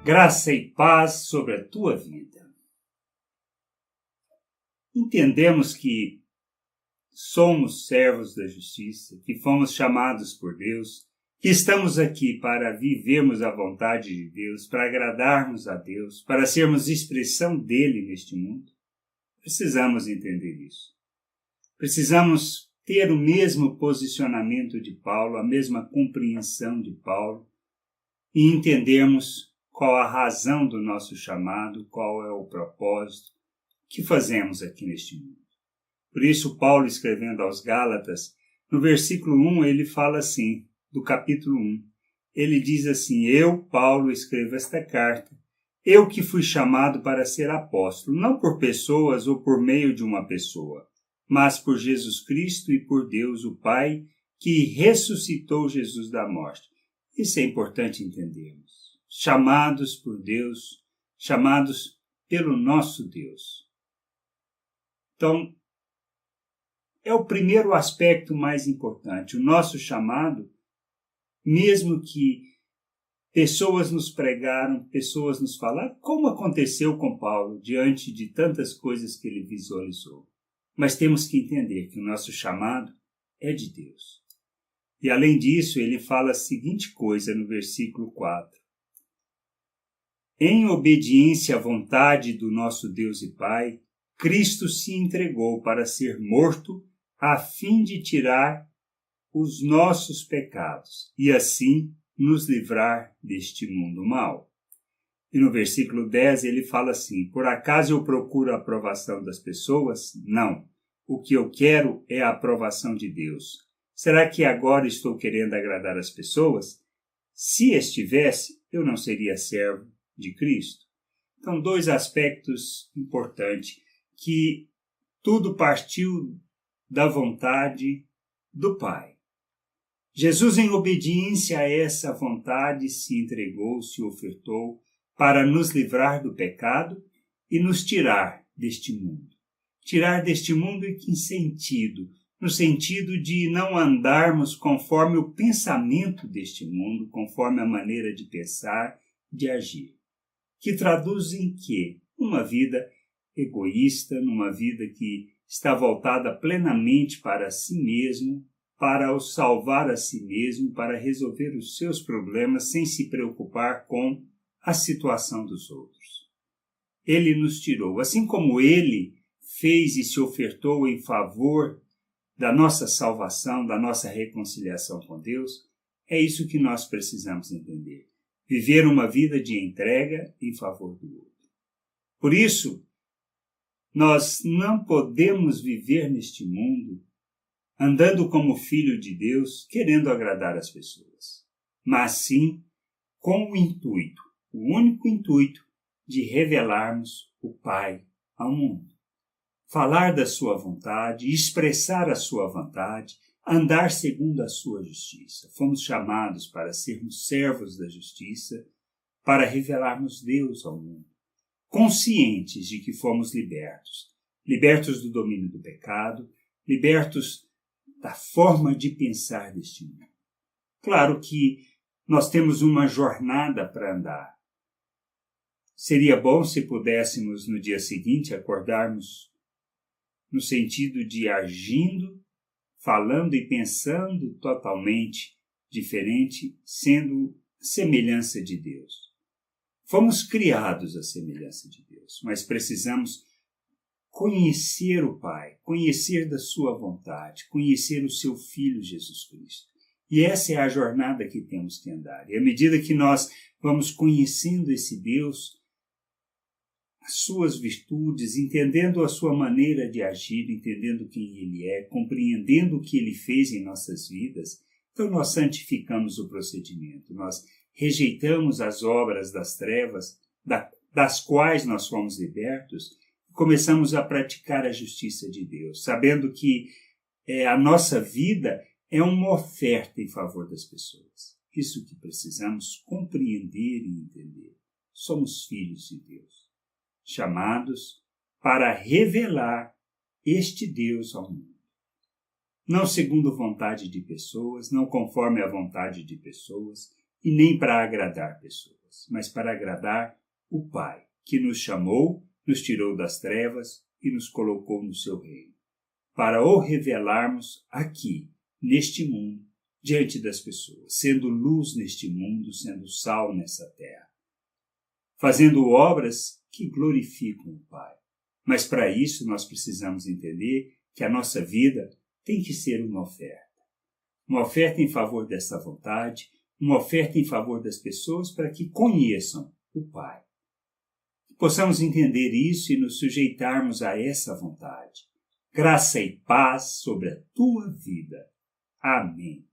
Graça e paz sobre a tua vida. Entendemos que somos servos da justiça, que fomos chamados por Deus, que estamos aqui para vivermos a vontade de Deus, para agradarmos a Deus, para sermos expressão dele neste mundo. Precisamos entender isso. Precisamos ter o mesmo posicionamento de Paulo, a mesma compreensão de Paulo e entendermos qual a razão do nosso chamado, qual é o propósito que fazemos aqui neste mundo. Por isso, Paulo, escrevendo aos Gálatas, no versículo 1, ele fala assim, do capítulo 1, ele diz assim: eu, Paulo, escrevo esta carta, eu que fui chamado para ser apóstolo, não por pessoas ou por meio de uma pessoa, mas por Jesus Cristo e por Deus, o Pai, que ressuscitou Jesus da morte. Isso é importante entendermos. Chamados por Deus, chamados pelo nosso Deus. Então, é o primeiro aspecto mais importante. O nosso chamado, mesmo que pessoas nos pregaram, pessoas nos falaram, como aconteceu com Paulo, diante de tantas coisas que ele visualizou. Mas temos que entender que o nosso chamado é de Deus. E além disso, ele fala a seguinte coisa no versículo 4. Em obediência à vontade do nosso Deus e Pai, Cristo se entregou para ser morto a fim de tirar os nossos pecados e assim nos livrar deste mundo mau. E no versículo 10 ele fala assim: por acaso eu procuro a aprovação das pessoas? Não. O que eu quero é a aprovação de Deus. Será que agora estou querendo agradar as pessoas? Se estivesse, eu não seria servo de Cristo. Então, dois aspectos importantes, que tudo partiu da vontade do Pai. Jesus, em obediência a essa vontade, se entregou, se ofertou para nos livrar do pecado e nos tirar deste mundo. Tirar deste mundo em que sentido? No sentido de não andarmos conforme o pensamento deste mundo, conforme a maneira de pensar, de agir. Que traduz em quê? Uma vida egoísta, numa vida que está voltada plenamente para si mesmo, para o salvar a si mesmo, para resolver os seus problemas sem se preocupar com a situação dos outros. Ele nos tirou, assim como ele fez e se ofertou em favor da nossa salvação, da nossa reconciliação com Deus, é isso que nós precisamos entender. Viver uma vida de entrega em favor do outro. Por isso, nós não podemos viver neste mundo andando como filho de Deus, querendo agradar as pessoas, mas sim com o intuito, o único intuito de revelarmos o Pai ao mundo. Falar da sua vontade, expressar a sua vontade, andar segundo a sua justiça. Fomos chamados para sermos servos da justiça, para revelarmos Deus ao mundo, conscientes de que fomos libertos. Libertos do domínio do pecado, libertos da forma de pensar deste mundo. Claro que nós temos uma jornada para andar. Seria bom se pudéssemos no dia seguinte acordarmos no sentido de agindo, falando e pensando totalmente diferente, sendo semelhança de Deus. Fomos criados à semelhança de Deus, mas precisamos conhecer o Pai, conhecer da sua vontade, conhecer o seu Filho Jesus Cristo. E essa é a jornada que temos que andar. E à medida que nós vamos conhecendo esse Deus, as suas virtudes, entendendo a sua maneira de agir, entendendo quem Ele é, compreendendo o que Ele fez em nossas vidas, então nós santificamos o procedimento, nós rejeitamos as obras das trevas, das quais nós fomos libertos, e começamos a praticar a justiça de Deus, sabendo que a nossa vida é uma oferta em favor das pessoas. Isso que precisamos compreender e entender. Somos filhos de Deus, chamados para revelar este Deus ao mundo. Não segundo vontade de pessoas, não conforme a vontade de pessoas, e nem para agradar pessoas. pessoas, mas para agradar o Pai, que nos chamou, nos tirou das trevas e nos colocou no seu reino, para o revelarmos aqui, neste mundo, diante das pessoas, sendo luz neste mundo, sendo sal nessa terra, fazendo obras que glorificam o Pai. Mas para isso nós precisamos entender que a nossa vida tem que ser uma oferta em favor dessa vontade, uma oferta em favor das pessoas para que conheçam o Pai. Que possamos entender isso e nos sujeitarmos a essa vontade. Graça e paz sobre a tua vida. Amém.